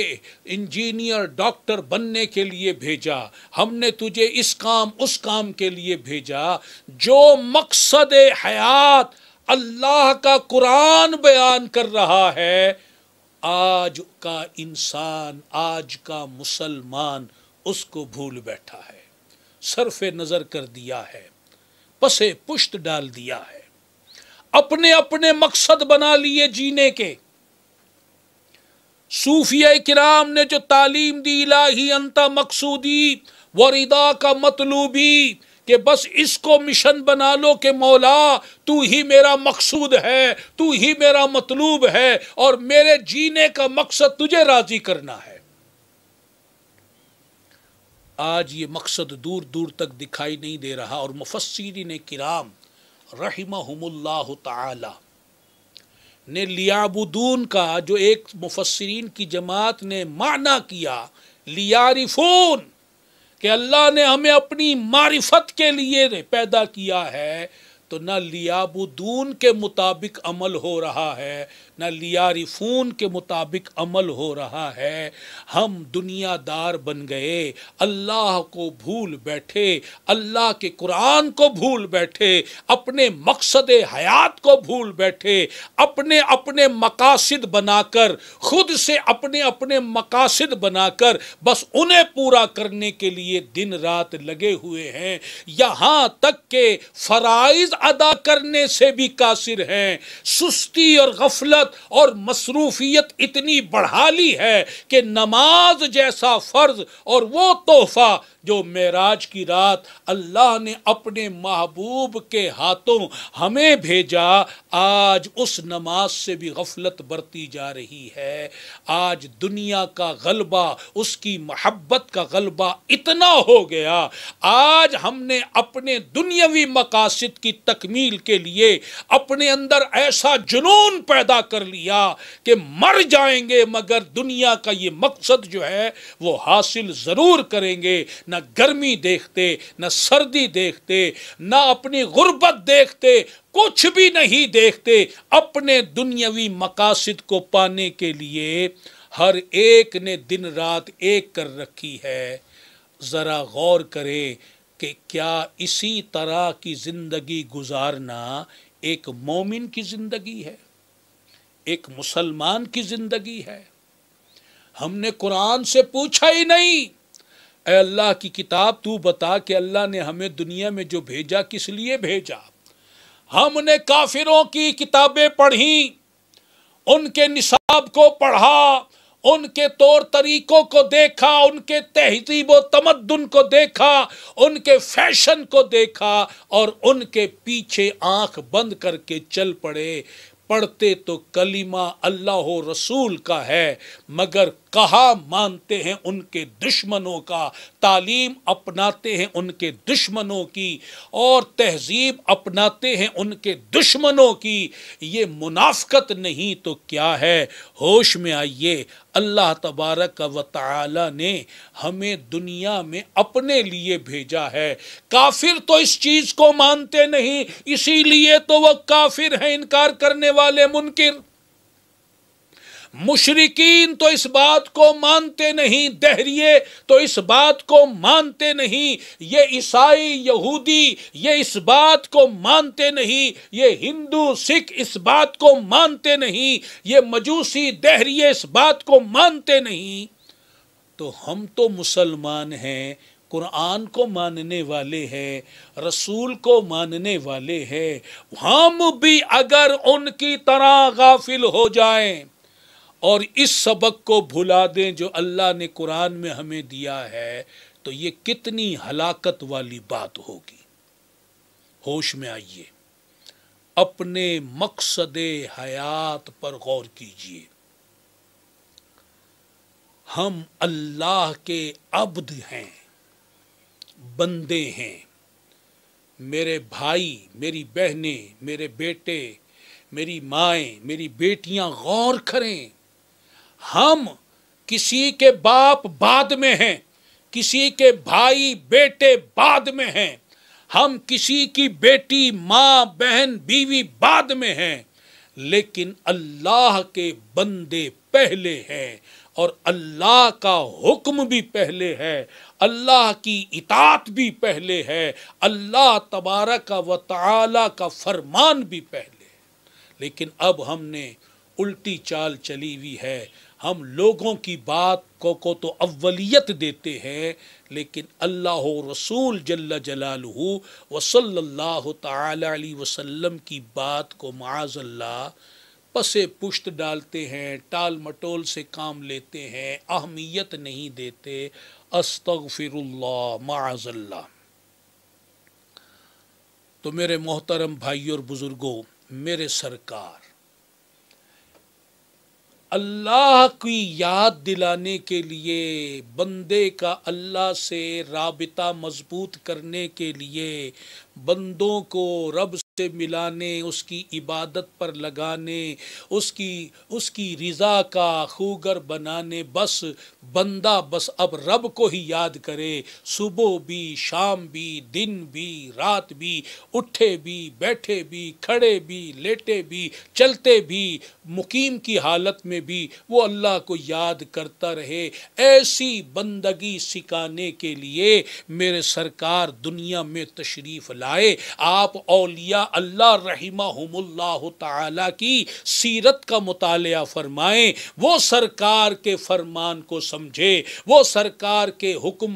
انجینئر ڈاکٹر بننے کے لیے بھیجا، ہم نے تجھے اس کام اس کام کے لیے بھیجا. جو مقصد حیات اللہ کا قرآن بیان کر رہا ہے، آج کا انسان، آج کا مسلمان اس کو بھول بیٹھا ہے، صرف نظر کر دیا ہے، پسے پشت ڈال دیا ہے، اپنے اپنے مقصد بنا لیے جینے کے. صوفیہ کرام نے جو تعلیم دی الہی انت مقصودی وردا کا مطلوبی، کہ بس اس کو مشن بنا لو کہ مولا تو ہی میرا مقصود ہے، تو ہی میرا مطلوب ہے اور میرے جینے کا مقصد تجھے راضی کرنا ہے. آج یہ مقصد دور دور تک دکھائی نہیں دے رہا. اور مفسرین کرام رحمہم اللہ تعالی نے لیعبدون کا جو ایک مفسرین کی جماعت نے معنی کیا لیعرفون، کہ اللہ نے ہمیں اپنی معرفت کے لیے پیدا کیا ہے، تو نہ لیعبدون کے مطابق عمل ہو رہا ہے نہ لیعرفون کے مطابق عمل ہو رہا ہے. ہم دنیا دار بن گئے، اللہ کو بھول بیٹھے، اللہ کے قرآن کو بھول بیٹھے، اپنے مقصد حیات کو بھول بیٹھے، اپنے اپنے مقاصد بنا کر، خود سے اپنے اپنے مقاصد بنا کر بس انہیں پورا کرنے کے لیے دن رات لگے ہوئے ہیں. یہاں تک کہ فرائض ادا کرنے سے بھی قاصر ہیں. سستی اور غفلت ہمت اور مصروفیت اتنی بڑھا لی ہے کہ نماز جیسا فرض اور وہ تحفہ جو معراج کی رات اللہ نے اپنے محبوب کے ہاتھوں ہمیں بھیجا، آج اس نماز سے بھی غفلت برتی جا رہی ہے۔ آج دنیا کا غلبہ، اس کی محبت کا غلبہ اتنا ہو گیا، آج ہم نے اپنے دنیاوی مقاصد کی تکمیل کے لیے اپنے اندر ایسا جنون پیدا کر لیا کہ مر جائیں گے مگر دنیا کا یہ مقصد جو ہے وہ حاصل ضرور کریں گے۔ نہ گرمی دیکھتے، نہ سردی دیکھتے، نہ اپنی غربت دیکھتے، کچھ بھی نہیں دیکھتے، اپنے دنیاوی مقاصد کو پانے کے لیے ہر ایک نے دن رات ایک کر رکھی ہے۔ ذرا غور کریں کہ کیا اسی طرح کی زندگی گزارنا ایک مومن کی زندگی ہے، ایک مسلمان کی زندگی ہے؟ ہم نے قرآن سے پوچھا ہی نہیں، اے اللہ کی کتاب تو بتا کہ اللہ نے ہمیں دنیا میں جو بھیجا کس لیے بھیجا؟ ہم نے کافروں کی کتابیں پڑھیں، ان کے نصاب کو پڑھا، ان کے طور طریقوں کو دیکھا، ان کے تہذیب و تمدن کو دیکھا، ان کے فیشن کو دیکھا اور ان کے پیچھے آنکھ بند کر کے چل پڑے۔ پڑھتے تو کلمہ اللہ و رسول کا ہے مگر کہا مانتے ہیں ان کے دشمنوں کا، تعلیم اپناتے ہیں ان کے دشمنوں کی، اور تہذیب اپناتے ہیں ان کے دشمنوں کی۔ یہ منافقت نہیں تو کیا ہے؟ ہوش میں آئیے، اللہ تبارک و تعالی نے ہمیں دنیا میں اپنے لیے بھیجا ہے۔ کافر تو اس چیز کو مانتے نہیں، اسی لیے تو وہ کافر ہیں، انکار کرنے والے منکر۔ مشرکین تو اس بات کو مانتے نہیں، دہریے تو اس بات کو مانتے نہیں، یہ عیسائی یہودی یہ اس بات کو مانتے نہیں، یہ ہندو سکھ اس بات کو مانتے نہیں، یہ مجوسی دہریے اس بات کو مانتے نہیں۔ تو ہم تو مسلمان ہیں، قرآن کو ماننے والے ہیں، رسول کو ماننے والے ہیں، ہم بھی اگر ان کی طرح غافل ہو جائیں اور اس سبق کو بھلا دیں جو اللہ نے قرآن میں ہمیں دیا ہے تو یہ کتنی ہلاکت والی بات ہوگی۔ ہوش میں آئیے، اپنے مقصد حیات پر غور کیجیے۔ ہم اللہ کے عبد ہیں، بندے ہیں۔ میرے بھائی، میری بہنیں، میرے بیٹے، میری مائیں، میری بیٹیاں غور کریں، ہم کسی کے باپ بعد میں ہیں، کسی کے بھائی بیٹے بعد میں ہیں، ہم کسی کی بیٹی ماں بہن بیوی بعد میں ہیں، لیکن اللہ کے بندے پہلے ہیں اور اللہ کا حکم بھی پہلے ہے، اللہ کی اطاعت بھی پہلے ہے، اللہ تبارک و تعالی کا فرمان بھی پہلے ہے۔ لیکن اب ہم نے الٹی چال چلی ہوئی ہے، ہم لوگوں کی بات کو تو اولیت دیتے ہیں لیکن اللہ و رسول جل جلالہ و صلی اللہ تعالی علیہ وسلم کی بات کو معاذ اللہ پسے پشت ڈالتے ہیں، ٹال مٹول سے کام لیتے ہیں، اہمیت نہیں دیتے۔ استغفر اللہ، معاذ اللہ۔ تو میرے محترم بھائی اور بزرگوں، میرے سرکار اللہ کی یاد دلانے کے لیے، بندے کا اللہ سے رابطہ مضبوط کرنے کے لیے، بندوں کو رب سے ملانے، اس کی عبادت پر لگانے، اس کی رضا کا خوگر بنانے، بس بندہ بس اب رب کو ہی یاد کرے، صبح بھی، شام بھی، دن بھی، رات بھی، اٹھے بھی، بیٹھے بھی، کھڑے بھی، لیٹے بھی، چلتے بھی، مقیم کی حالت میں بھی وہ اللہ کو یاد کرتا رہے۔ ایسی بندگی سکھانے کے لیے میرے سرکار دنیا میں تشریف لائے۔ آپ اولیاء اللہ رحمہم اللہ تعالی کی سیرت کا مطالعہ فرمائیں، وہ سرکار کے فرمان کو سمجھے، وہ سرکار کے حکم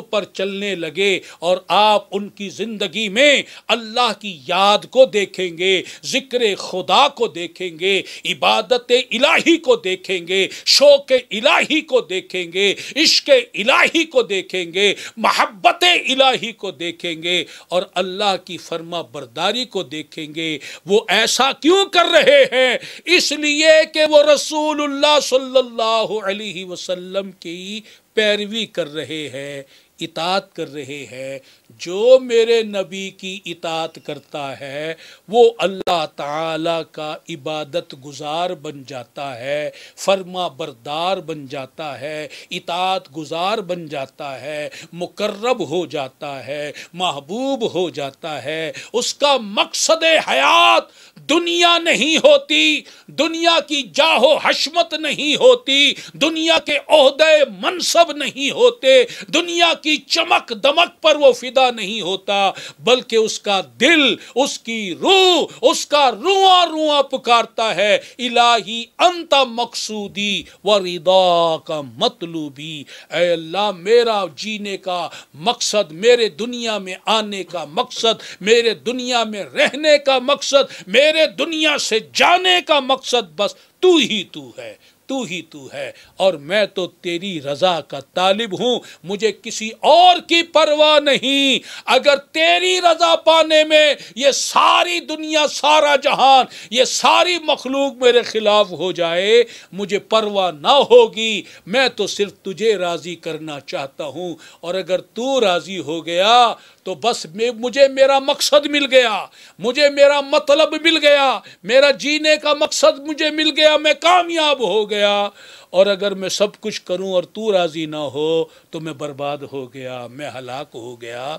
پر چلنے لگے، اور آپ ان کی زندگی میں اللہ کی یاد کو دیکھیں گے، ذکر خدا کو دیکھیں گے، عبادت الہی کو دیکھیں گے، شوق الہی کو دیکھیں گے، عشق الہی کو دیکھیں گے، محبت الہی کو دیکھیں گے، اور اللہ کی فرما برداری کو دیکھیں گے۔ وہ ایسا کیوں کر رہے ہیں؟ اس لیے کہ وہ رسول اللہ صلی اللہ علیہ وسلم کی پیروی کر رہے ہیں، اطاعت کر رہے ہیں۔ جو میرے نبی کی اطاعت کرتا ہے وہ اللہ تعالی کا عبادت گزار بن جاتا ہے، فرما بردار بن جاتا ہے، اطاعت گزار بن جاتا ہے، مقرب ہو جاتا ہے، محبوب ہو جاتا ہے۔ اس کا مقصد حیات دنیا نہیں ہوتی، دنیا کی جاہ و حشمت نہیں ہوتی، دنیا کے عہدے منصب نہیں ہوتے، دنیا کی چمک دمک پر وہ فدا نہیں ہوتا، بلکہ اس کا دل، اس کی روح، اس کا رواں رواں پکارتا ہے، الہی انت مقصودی ورضا کا مطلوبی۔ اے اللہ، میرا جینے کا مقصد، میرے دنیا میں آنے کا مقصد، میرے دنیا میں رہنے کا مقصد، میرے دنیا سے جانے کا مقصد بس تو ہی تو ہے، تو ہی تو ہے، اور میں تو تیری رضا کا طالب ہوں، مجھے کسی اور کی پرواہ نہیں۔ اگر تیری رضا پانے میں یہ ساری دنیا، سارا جہان، یہ ساری مخلوق میرے خلاف ہو جائے، مجھے پرواہ نہ ہوگی، میں تو صرف تجھے راضی کرنا چاہتا ہوں، اور اگر تو راضی ہو گیا تو بس مجھے میرا مقصد مل گیا، مجھے میرا مطلب مل گیا، میرا جینے کا مقصد مجھے مل گیا، میں کامیاب ہو گیا۔ اور اگر میں سب کچھ کروں اور تو راضی نہ ہو تو میں برباد ہو گیا، میں ہلاک ہو گیا۔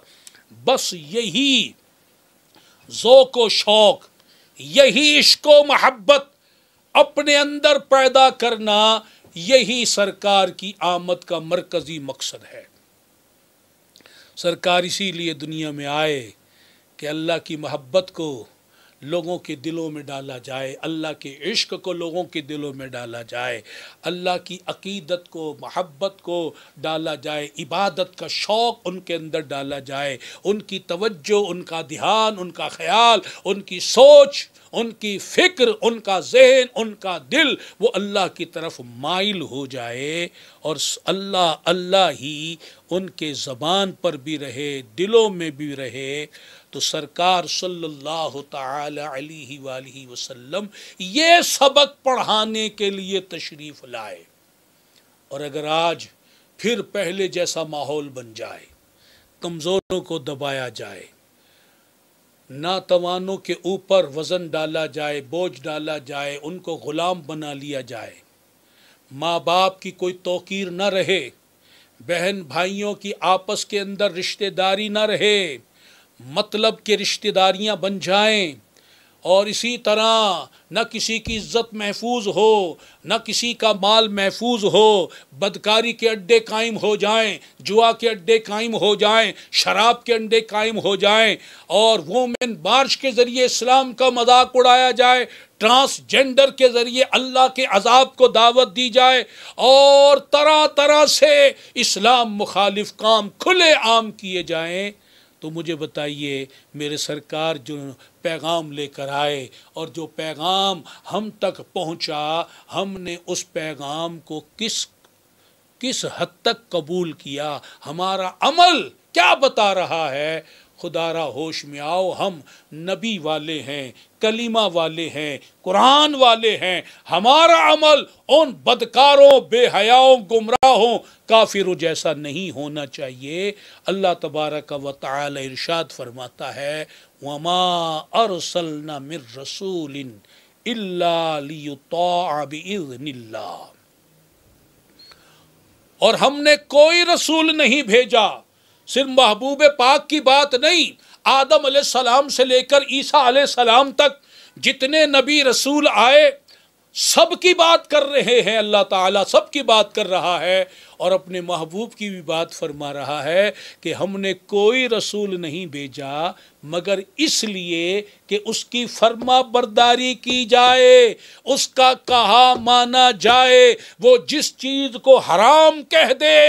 بس یہی ذوق و شوق، یہی عشق و محبت اپنے اندر پیدا کرنا، یہی سرکار کی آمد کا مرکزی مقصد ہے۔ سرکار اسی لیے دنیا میں آئے کہ اللہ کی محبت کو لوگوں کے دلوں میں ڈالا جائے، اللہ کے عشق کو لوگوں کے دلوں میں ڈالا جائے، اللہ کی عقیدت کو، محبت کو ڈالا جائے، عبادت کا شوق ان کے اندر ڈالا جائے، ان کی توجہ، ان کا دھیان، ان کا خیال، ان کی سوچ، ان کی فکر، ان کا ذہن، ان کا دل وہ اللہ کی طرف مائل ہو جائے، اور اللہ اللہ ہی ان کے زبان پر بھی رہے، دلوں میں بھی رہے۔ تو سرکار صلی اللہ تعالی علیہ وآلہ وسلم یہ سبق پڑھانے کے لیے تشریف لائے۔ اور اگر آج پھر پہلے جیسا ماحول بن جائے، کمزوروں کو دبایا جائے، ناتوانوں کے اوپر وزن ڈالا جائے، بوجھ ڈالا جائے، ان کو غلام بنا لیا جائے، ماں باپ کی کوئی توقیر نہ رہے، بہن بھائیوں کی آپس کے اندر رشتہ داری نہ رہے، مطلب کہ رشتہ داریاں بن جائیں، اور اسی طرح نہ کسی کی عزت محفوظ ہو، نہ کسی کا مال محفوظ ہو، بدکاری کے اڈے قائم ہو جائیں، جوا کے اڈے قائم ہو جائیں، شراب کے اڈے قائم ہو جائیں، اور وومن مارچ کے ذریعے اسلام کا مذاق اڑایا جائے، ٹرانسجینڈر کے ذریعے اللہ کے عذاب کو دعوت دی جائے، اور طرح طرح سے اسلام مخالف کام کھلے عام کیے جائیں، تو مجھے بتائیے میرے سرکار جو پیغام لے کر آئے اور جو پیغام ہم تک پہنچا، ہم نے اس پیغام کو کس حد تک قبول کیا؟ ہمارا عمل کیا بتا رہا ہے؟ خدا را ہوش میں آؤ، ہم نبی والے ہیں، کلمہ والے ہیں، قرآن والے ہیں، ہمارا عمل ان بدکاروں، بے حیاؤں، گمراہوں، کافروں جیسا نہیں ہونا چاہیے۔ اللہ تبارک و تعالی ارشاد فرماتا ہے وَمَا أَرْسَلْنَا مِن رَّسُولٍ إِلَّا لِيُطَاعَ بِإِذْنِ اللَّهِ، اور ہم نے کوئی رسول نہیں بھیجا، صرف محبوب پاک کی بات نہیں، آدم علیہ السلام سے لے کر عیسیٰ علیہ السلام تک جتنے نبی رسول آئے، سب کی بات کر رہے ہیں، اللہ تعالیٰ سب کی بات کر رہا ہے اور اپنے محبوب کی بھی بات فرما رہا ہے کہ ہم نے کوئی رسول نہیں بھیجا مگر اس لیے کہ اس کی فرما برداری کی جائے، اس کا کہا مانا جائے۔ وہ جس چیز کو حرام کہہ دے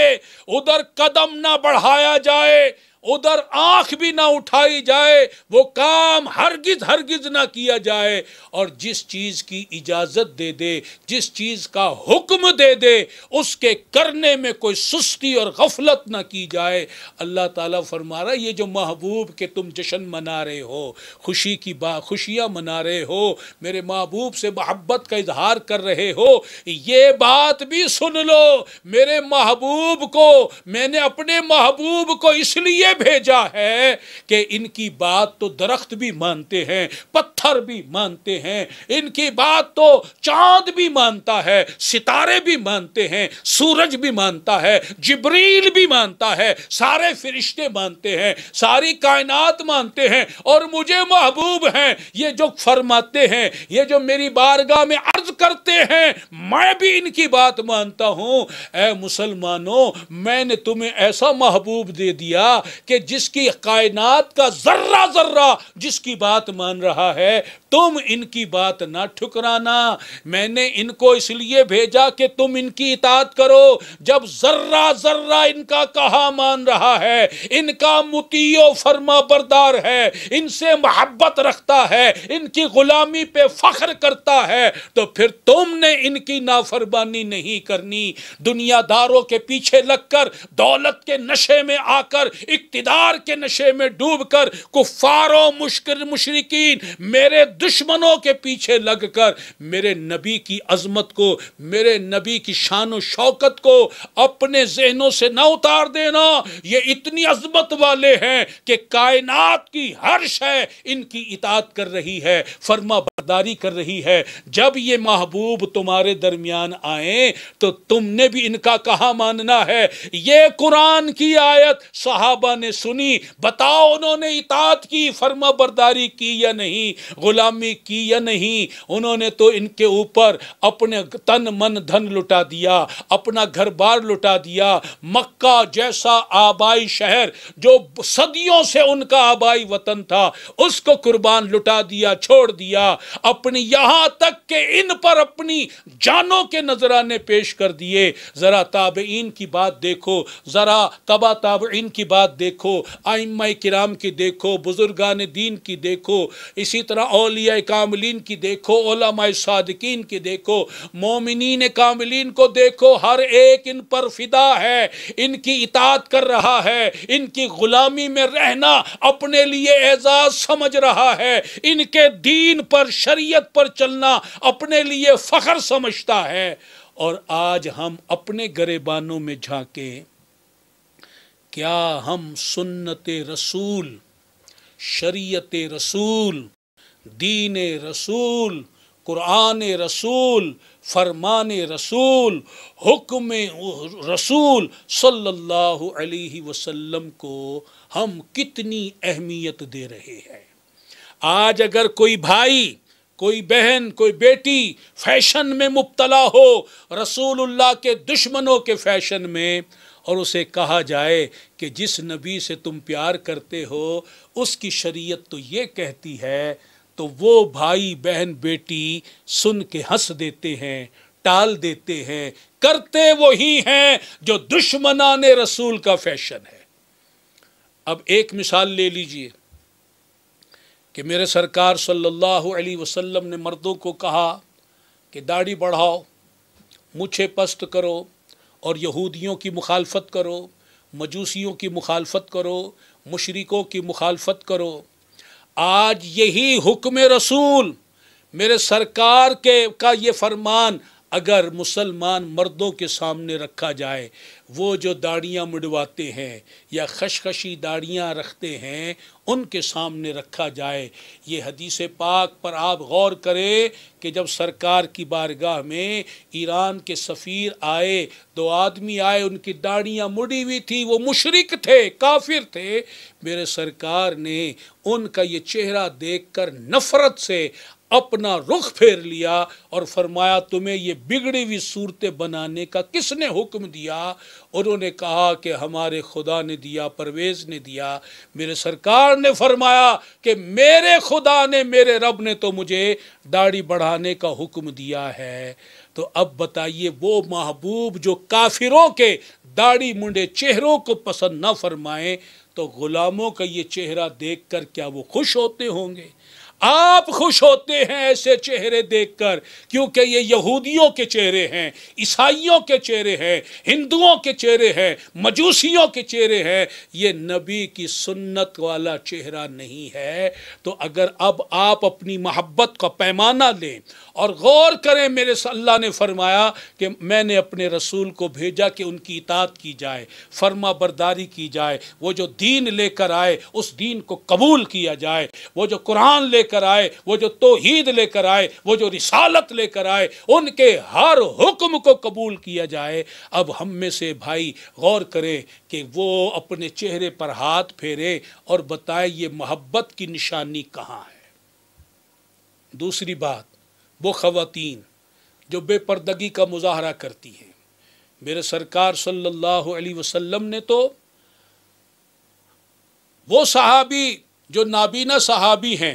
ادھر قدم نہ بڑھایا جائے، ادھر آنکھ بھی نہ اٹھائی جائے، وہ کام ہرگز نہ کیا جائے، اور جس چیز کی اجازت دے دے، جس چیز کا حکم دے دے اس کے کرنے میں کوئی سستی اور غفلت نہ کی جائے۔ اللہ تعالیٰ فرما رہا ہے یہ جو محبوب کے تم جشن منا رہے ہو، خوشیاں منا رہے ہو، میرے محبوب سے محبت کا اظہار کر رہے ہو، یہ بات بھی سن لو، میرے محبوب کو، میں نے اپنے محبوب کو اس لیے بھیجا ہے کہ ان کی بات تو درخت بھی مانتے ہیں، پتھر بھی مانتے ہیں، ان کی بات تو چاند بھی مانتا ہے، ستارے بھی مانتے ہیں، سورج بھی مانتا ہے، جبریل بھی مانتا ہے، سارے فرشتے مانتے ہیں، ساری کائنات مانتے ہیں، اور مجھے محبوب ہیں یہ جو فرماتے ہیں، یہ جو میری بارگاہ میں عرض کرتے ہیں، میں بھی ان کی بات مانتا ہوں۔ اے مسلمانوں، میں نے تمہیں ایسا محبوب دے دیا کہ جس کی کائنات کا ذرہ ذرہ جس کی بات مان رہا ہے، تم ان کی بات نہ ٹھکرانا۔ میں نے ان کو اس لیے بھیجا کہ تم ان کی اطاعت کرو، جب ذرہ ذرہ ان کا کہا مان رہا ہے، ان کا مطیع و فرما بردار ہے، ان سے محبت رکھتا ہے، ان کی غلامی پہ فخر کرتا ہے، تو پھر تم نے ان کی نافرمانی نہیں کرنی۔ دنیا داروں کے پیچھے لگ کر، دولت کے نشے میں آ کر، اقتدار کے نشے میں ڈوب کر، کفار و مشرکین میرے دشمنوں کے پیچھے لگ کر میرے نبی کی عظمت کو، میرے نبی کی شان و شوکت کو اپنے ذہنوں سے نہ اتار دینا۔ یہ اتنی عظمت والے ہیں کہ کائنات کی ہر شے ان کی اطاعت کر رہی ہے، فرما برداری کر رہی ہے۔ جب یہ محبوب تمہارے درمیان آئیں تو تم نے بھی ان کا کہا ماننا ہے۔ یہ قرآن کی آیت صحابہ نے سنی، بتاؤ انہوں نے اطاعت کی، فرما برداری کی یا نہیں، غلامی کی یا نہیں؟ انہوں نے تو ان کے اوپر اپنے تن من دھن لٹا دیا، اپنا گھر بار لٹا دیا، مکہ جیسا آبائی شہر جو صدیوں سے ان کا آبائی وطن تھا اس کو قربان لٹا دیا، چھوڑ دیا، اپنی یہاں تک کہ ان پر اپنی جانوں کے نذرانے پیش کر دیے۔ ذرا تابعین کی بات دیکھو، ذرا تبع تابعین کی بات دیکھو، ائمہ کرام کی دیکھو، بزرگان دین کی دیکھو، اسی طرح اولیاء کاملین کی دیکھو، علماء صادقین کی دیکھو، مومنین کاملین کو دیکھو، ہر ایک ان پر فدا ہے، ان کی اطاعت کر رہا ہے، ان کی غلامی میں رہنا اپنے لیے اعزاز سمجھ رہا ہے، ان کے دین پر، شریعت پر چلنا اپنے لیے فخر سمجھتا ہے۔ اور آج ہم اپنے گریبانوں میں جھانکیں، کیا ہم سنت رسول، شریعت رسول، دین رسول، قرآن رسول، فرمان رسول، حکم رسول صلی اللہ علیہ وسلم کو ہم کتنی اہمیت دے رہے ہیں؟ آج اگر کوئی بھائی، کوئی بہن، کوئی بیٹی فیشن میں مبتلا ہو، رسول اللہ کے دشمنوں کے فیشن میں، اور اسے کہا جائے کہ جس نبی سے تم پیار کرتے ہو اس کی شریعت تو یہ کہتی ہے، تو وہ بھائی بہن بیٹی سن کے ہنس دیتے ہیں، ٹال دیتے ہیں، کرتے وہی ہیں جو دشمنان رسول کا فیشن ہے۔ اب ایک مثال لے لیجئے کہ میرے سرکار صلی اللہ علیہ وسلم نے مردوں کو کہا کہ داڑھی بڑھاؤ، مونچھیں پست کرو، اور یہودیوں کی مخالفت کرو، مجوسیوں کی مخالفت کرو، مشرکوں کی مخالفت کرو۔ آج یہی حکم رسول، میرے سرکار کا یہ فرمان اگر مسلمان مردوں کے سامنے رکھا جائے، وہ جو داڑیاں مڈواتے ہیں یا خشخشی داڑیاں رکھتے ہیں ان کے سامنے رکھا جائے، یہ حدیث پاک پر آپ غور کریں کہ جب سرکار کی بارگاہ میں ایران کے سفیر آئے، دو آدمی آئے، ان کی داڑیاں مڑی ہوئی تھی، وہ مشرک تھے، کافر تھے، میرے سرکار نے ان کا یہ چہرہ دیکھ کر نفرت سے اپنا رخ پھیر لیا اور فرمایا تمہیں یہ بگڑی ہوئی صورتیں بنانے کا کس نے حکم دیا؟ انہوں نے کہا کہ ہمارے خدا نے دیا، پرویز نے دیا۔ میرے سرکار نے فرمایا کہ میرے خدا نے، میرے رب نے تو مجھے داڑھی بڑھانے کا حکم دیا ہے۔ تو اب بتائیے وہ محبوب جو کافروں کے داڑھی منڈے چہروں کو پسند نہ فرمائیں تو غلاموں کا یہ چہرہ دیکھ کر کیا وہ خوش ہوتے ہوں گے؟ آپ خوش ہوتے ہیں ایسے چہرے دیکھ کر، کیونکہ یہ یہودیوں کے چہرے ہیں، عیسائیوں کے چہرے ہیں، ہندوؤں کے چہرے ہیں، مجوسیوں کے چہرے ہیں، یہ نبی کی سنت والا چہرہ نہیں ہے۔ تو اگر اب آپ اپنی محبت کا پیمانہ لیں اور غور کریں، میرے اللہ نے فرمایا کہ میں نے اپنے رسول کو بھیجا کہ ان کی اطاعت کی جائے، فرما برداری کی جائے، وہ جو دین لے کر آئے اس دین کو قبول کیا جائے، وہ جو قرآن لے کر آئے، وہ جو توحید لے کر آئے، وہ جو رسالت لے کر آئے، ان کے ہر حکم کو قبول کیا جائے۔ اب ہم میں سے بھائی غور کریں کہ وہ اپنے چہرے پر ہاتھ پھیرے اور بتائے یہ محبت کی نشانی کہاں ہے۔ دوسری بات، وہ خواتین جو بے پردگی کا مظاہرہ کرتی ہیں، میرے سرکار صلی اللہ علیہ وسلم نے تو وہ صحابی جو نابینا صحابی ہیں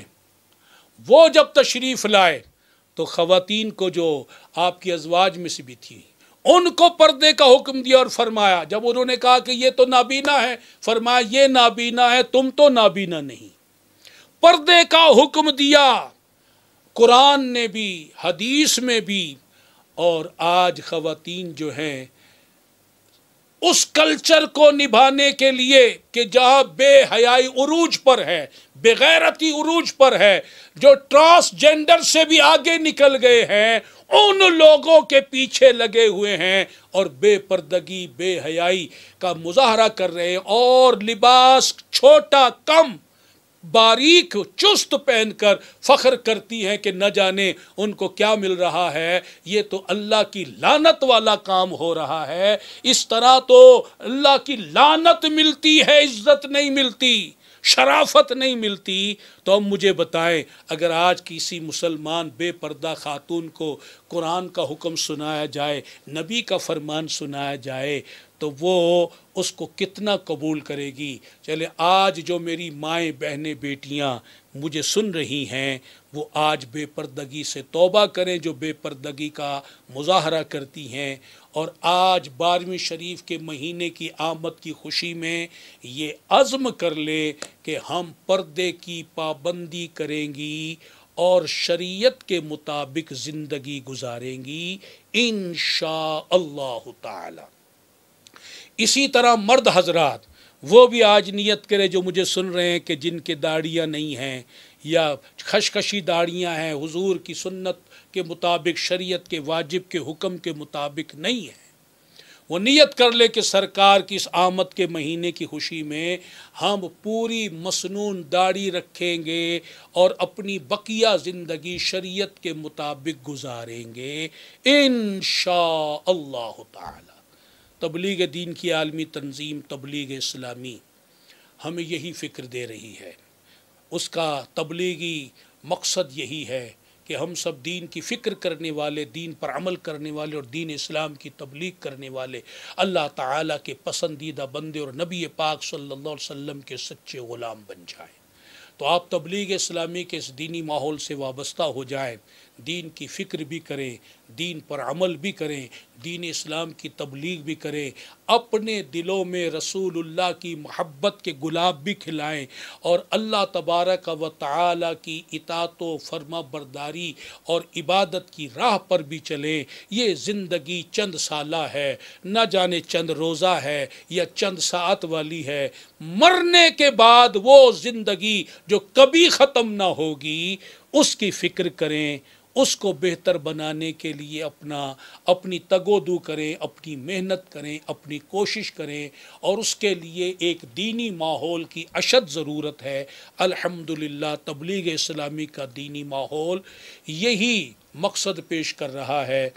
وہ جب تشریف لائے تو خواتین کو جو آپ کی ازواج میں سے بھی تھی ان کو پردے کا حکم دیا اور فرمایا، جب انہوں نے کہا کہ یہ تو نابینا ہے، فرمایا یہ نابینا ہے، تم تو نابینا نہیں۔ پردے کا حکم دیا قرآن نے بھی، حدیث میں بھی۔ اور آج خواتین جو ہیں اس کلچر کو نبھانے کے لیے کہ جہاں بے حیائی عروج پر ہے، بے غیرتی عروج پر ہے، جو ٹرانس جینڈر سے بھی آگے نکل گئے ہیں، ان لوگوں کے پیچھے لگے ہوئے ہیں اور بے پردگی، بے حیائی کا مظاہرہ کر رہے ہیں، اور لباس چھوٹا، کم، باریک، چست پہن کر فخر کرتی ہیں کہ نہ جانے ان کو کیا مل رہا ہے۔ یہ تو اللہ کی لعنت والا کام ہو رہا ہے۔ اس طرح تو اللہ کی لعنت ملتی ہے، عزت نہیں ملتی، شرافت نہیں ملتی۔ تو اب مجھے بتائیں، اگر آج کسی مسلمان بے پردہ خاتون کو قرآن کا حکم سنایا جائے، نبی کا فرمان سنایا جائے تو وہ اس کو کتنا قبول کرے گی؟ چلے آج جو میری مائیں، بہنیں، بیٹیاں مجھے سن رہی ہیں وہ آج بے پردگی سے توبہ کریں، جو بے پردگی کا مظاہرہ کرتی ہیں، اور آج 12ویں شریف کے مہینے کی آمد کی خوشی میں یہ عزم کر لے کہ ہم پردے کی پابندی کریں گی اور شریعت کے مطابق زندگی گزاریں گی انشاءاللہ تعالی۔ اسی طرح مرد حضرات وہ بھی آج نیت کرے جو مجھے سن رہے ہیں کہ جن کے داڑیاں نہیں ہیں یا خشخشی داڑیاں ہیں، حضور کی سنت کے مطابق، شریعت کے واجب کے حکم کے مطابق نہیں ہیں، وہ نیت کر لے کہ سرکار کی اس آمد کے مہینے کی خوشی میں ہم پوری مسنون داڑھی رکھیں گے اور اپنی بقیہ زندگی شریعت کے مطابق گزاریں گے انشاءاللہ تعالی۔ تبلیغ دین کی عالمی تنظیم تبلیغ اسلامی ہمیں یہی فکر دے رہی ہے، اس کا تبلیغی مقصد یہی ہے کہ ہم سب دین کی فکر کرنے والے، دین پر عمل کرنے والے اور دین اسلام کی تبلیغ کرنے والے اللہ تعالیٰ کے پسندیدہ بندے اور نبی پاک صلی اللہ علیہ وسلم کے سچے غلام بن جائیں۔ تو آپ تبلیغ اسلامی کے اس دینی ماحول سے وابستہ ہو جائیں، دین کی فکر بھی کریں، دین پر عمل بھی کریں، دین اسلام کی تبلیغ بھی کریں، اپنے دلوں میں رسول اللہ کی محبت کے گلاب بھی کھلائیں اور اللہ تبارک و تعالی کی اطاعت و فرما برداری اور عبادت کی راہ پر بھی چلیں۔ یہ زندگی چند سالہ ہے، نہ جانے چند روزہ ہے یا چند ساعت والی ہے، مرنے کے بعد وہ زندگی جو کبھی ختم نہ ہوگی اس کی فکر کریں، اس کو بہتر بنانے کے لیے اپنی تگ و دو کریں، اپنی محنت کریں، اپنی کوشش کریں، اور اس کے لیے ایک دینی ماحول کی اشد ضرورت ہے۔ الحمدللہ تبلیغ اسلامی کا دینی ماحول یہی مقصد پیش کر رہا ہے،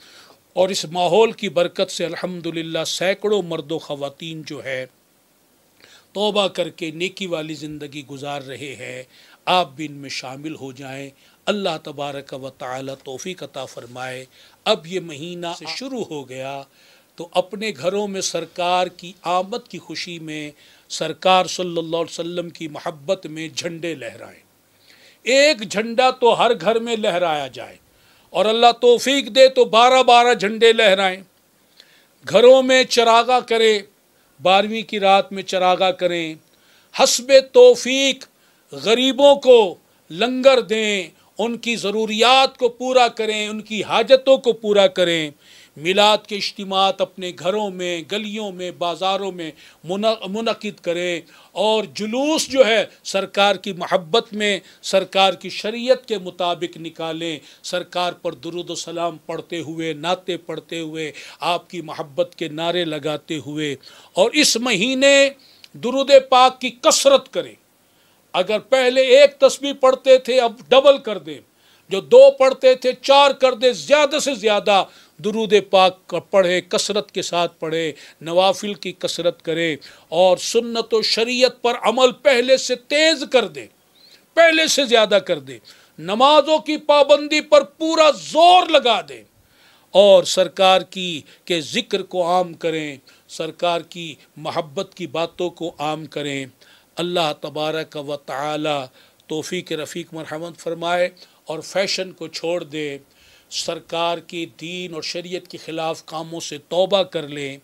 اور اس ماحول کی برکت سے الحمدللہ سینکڑوں مرد و خواتین جو ہے توبہ کر کے نیکی والی زندگی گزار رہے ہیں، آپ بھی ان میں شامل ہو جائیں۔ اللہ تبارک و تعالی توفیق عطا فرمائے۔ اب یہ مہینہ شروع ہو گیا تو اپنے گھروں میں سرکار کی آمد کی خوشی میں، سرکار صلی اللہ علیہ وسلم کی محبت میں جھنڈے لہرائیں۔ ایک جھنڈا تو ہر گھر میں لہرایا جائے، اور اللہ توفیق دے تو 12 جھنڈے لہرائیں۔ گھروں میں چراغاں کریں، 12ویں کی رات میں چراغاں کریں، حسب توفیق غریبوں کو لنگر دیں، ان کی ضروریات کو پورا کریں، ان کی حاجتوں کو پورا کریں۔ میلاد کے اجتماعات اپنے گھروں میں، گلیوں میں، بازاروں میں منعقد کریں، اور جلوس جو ہے سرکار کی محبت میں، سرکار کی شریعت کے مطابق نکالیں، سرکار پر درود و سلام پڑھتے ہوئے، نعتیں پڑھتے ہوئے، آپ کی محبت کے نعرے لگاتے ہوئے۔ اور اس مہینے درود پاک کی کثرت کریں۔ اگر پہلے ایک تسبیح پڑھتے تھے اب ڈبل کر دیں، جو 2 پڑھتے تھے 4 کر دیں، زیادہ سے زیادہ درود پاک پڑھے، کثرت کے ساتھ پڑھے، نوافل کی کثرت کرے، اور سنت و شریعت پر عمل پہلے سے تیز کر دیں، پہلے سے زیادہ کر دیں، نمازوں کی پابندی پر پورا زور لگا دیں، اور سرکار کی کے ذکر کو عام کریں، سرکار کی محبت کی باتوں کو عام کریں۔ اللہ تبارک و تعالی توفیق رفیق مرحمت فرمائے اور فیشن کو چھوڑ دے، سرکار کی دین اور شریعت کے خلاف کاموں سے توبہ کر لیں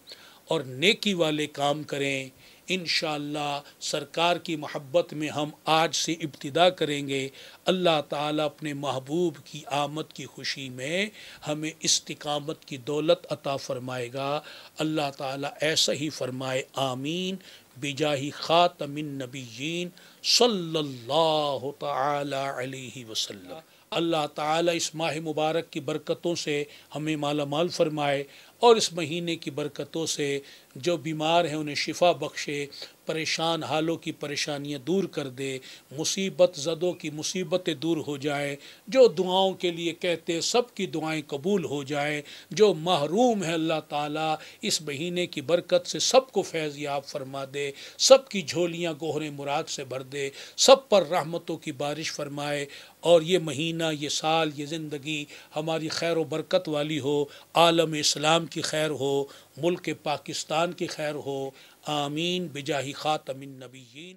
اور نیکی والے کام کریں۔ انشاءاللہ سرکار کی محبت میں ہم آج سے ابتدا کریں گے۔ اللہ تعالیٰ اپنے محبوب کی آمد کی خوشی میں ہمیں استقامت کی دولت عطا فرمائے گا۔ اللہ تعالیٰ ایسا ہی فرمائے، آمین، بجاہ خاتم النبیین صلی اللہ تعالی علیہ وسلم۔ اللہ تعالیٰ اس ماہ مبارک کی برکتوں سے ہمیں مالا مال فرمائے، اور اس مہینے کی برکتوں سے جو بیمار ہیں انہیں شفا بخشے، پریشان حالوں کی پریشانیاں دور کر دے، مصیبت زدوں کی مصیبتیں دور ہو جائیں، جو دعاؤں کے لیے کہتے سب کی دعائیں قبول ہو جائیں، جو محروم ہے اللہ تعالیٰ اس مہینے کی برکت سے سب کو فیض یاب فرما دے، سب کی جھولیاں گوہر مراد سے بھر دے، سب پر رحمتوں کی بارش فرمائے، اور یہ مہینہ، یہ سال، یہ زندگی ہماری خیر و برکت والی ہو، عالم اسلام کی خیر ہو، ملک پاکستان کی خیر ہو، آمین بجاہ خاتم النبیین۔